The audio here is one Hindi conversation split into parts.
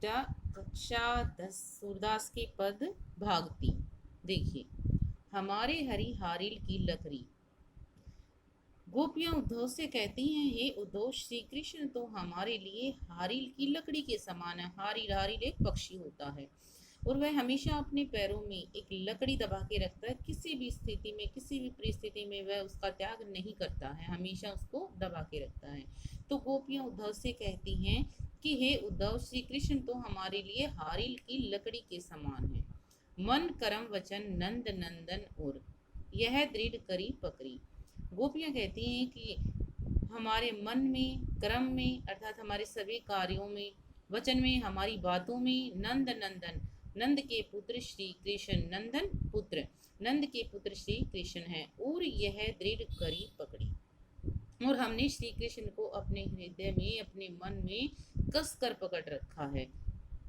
कविता कक्षा 10 सूरदास के पद भाग 3। देखिए, हमारे हरि हारिल की लकड़ी। गोपियां उद्धव से कहती हैं, हे उद्धव, श्री कृष्ण तो हमारे लिए हारिल की लकड़ी के समान है। हारिल हारिल एक पक्षी होता है और वह हमेशा अपने पैरों में एक लकड़ी दबा के रखता है। किसी भी स्थिति में, किसी भी परिस्थिति में वह उसका त्याग नहीं करता है, हमेशा उसको दबा के रखता है। तो गोपियां उद्धव से कहती हैं कि हे उद्धव, श्री कृष्ण तो हमारे लिए हारिल की लकड़ी के समान है। मन कर्म वचन नंद नंदन और यह दृढ़ करी पकड़ी। गोपियां कहती हैं कि हमारे मन में, कर्म में, अर्थात हमारे सभी कार्यों में, वचन में, हमारी बातों में नंद नंदन, नंद के पुत्र श्री कृष्ण, नंदन पुत्र, नंद के पुत्र श्री कृष्ण है और यह दृढ़ करी पकड़ी। और हमने श्री कृष्ण को अपने हृदय में, अपने मन में कस कर पकड़ रखा है।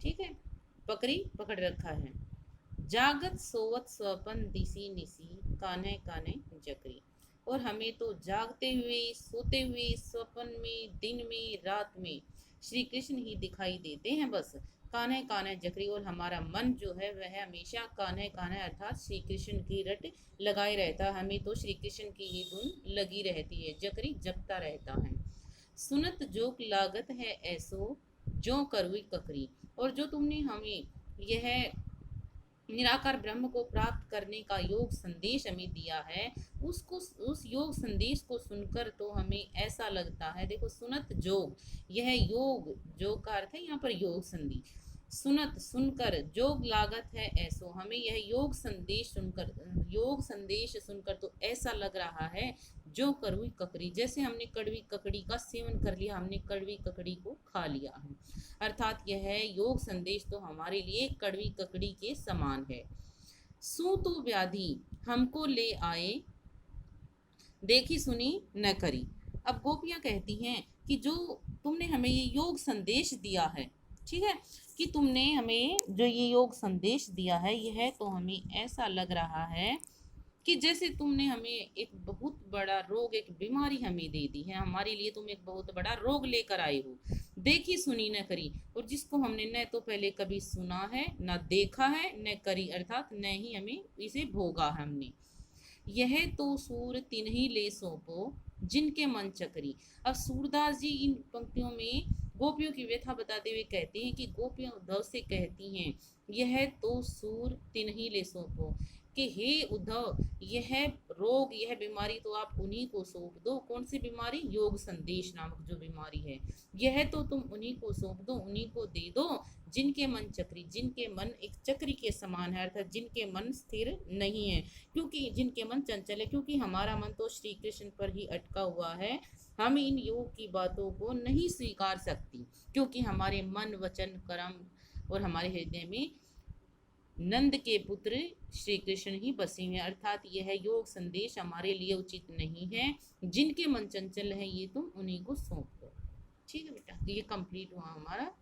ठीक है, पकड़ रखा है। जागत सोवत स्वपन दिसी निसी, कान्हे कान्हे जकरी। और हमें तो जागते हुए, सोते हुए, स्वप्न में, दिन में, रात में श्री कृष्ण ही दिखाई देते हैं बस। कान्हे कान्हे जकरी। और हमारा मन जो है वह हमेशा कान्हे कान्हे अर्थात श्री कृष्ण की रट लगाए रहता है। हमें तो श्री कृष्ण की ही धुन लगी रहती है, जकरी जपता रहता है। सुनत जोक लागत है ऐसो, जो करुई ककरी। और जो तुमने हमें यह निराकार ब्रह्म को प्राप्त करने का योग संदेश हमें दिया है, उसको, उस योग संदेश को सुनकर तो हमें ऐसा लगता है। देखो, सुनत जोग, यह योग, जोग का अर्थ है यहाँ पर योग संधि। सुनत सुनकर, जोग लागत है ऐसो, हमें यह योग संदेश सुनकर तो ऐसा लग रहा है जो कड़वी ककड़ी, जैसे हमने कड़वी ककड़ी का सेवन कर लिया, हमने कड़वी ककड़ी को खा लिया है। अर्थात यह योग संदेश तो हमारे लिए कड़वी ककड़ी के समान है। सू तो व्याधि हमको ले आए, देखी सुनी न करी। अब गोपियां कहती हैं कि जो तुमने हमें ये योग संदेश दिया है, ठीक है, कि तुमने हमें जो ये योग संदेश दिया है, यह तो हमें ऐसा लग रहा है कि जैसे तुमने हमें एक बहुत बड़ा रोग, एक बीमारी हमें दे दी है। हमारे लिए तुम एक बहुत बड़ा रोग लेकर आए हो, देखी सुनी न करी, और जिसको हमने न तो पहले कभी सुना है, न देखा है, न करी अर्थात न ही हमें इसे भोगा हमने। यह तो सूर तिन्ही ले सौंपो, जिनके मन चकरी। अब सूरदास जी इन पंक्तियों में गोपियों की व्यथा बताते हुए कहते हैं कि गोपियां उद्धव से कहती हैं, यह तो सूर तिन्ही ले सौंपो, कि हे उद्धव, यह रोग, यह बीमारी तो आप उन्हीं को सौंप दो। कौन सी बीमारी? योग संदेश नामक जो बीमारी है, यह तो तुम उन्हीं को सौंप दो, उन्हीं को दे दो, जिनके मन चक्री, जिनके मन एक चक्री के समान है, अर्थात जिनके मन स्थिर नहीं है, क्योंकि जिनके मन चंचल है, क्योंकि हमारा मन तो श्री कृष्ण पर ही अटका हुआ है। हम इन योग की बातों को नहीं स्वीकार सकती, क्योंकि हमारे मन, वचन, कर्म और हमारे हृदय में नंद के पुत्र श्री कृष्ण ही बसे हुए, अर्थात यह योग संदेश हमारे लिए उचित नहीं है। जिनके मन चंचल है, ये तुम उन्हीं को सौंप दो। ठीक है बेटा, ये कंप्लीट हुआ हमारा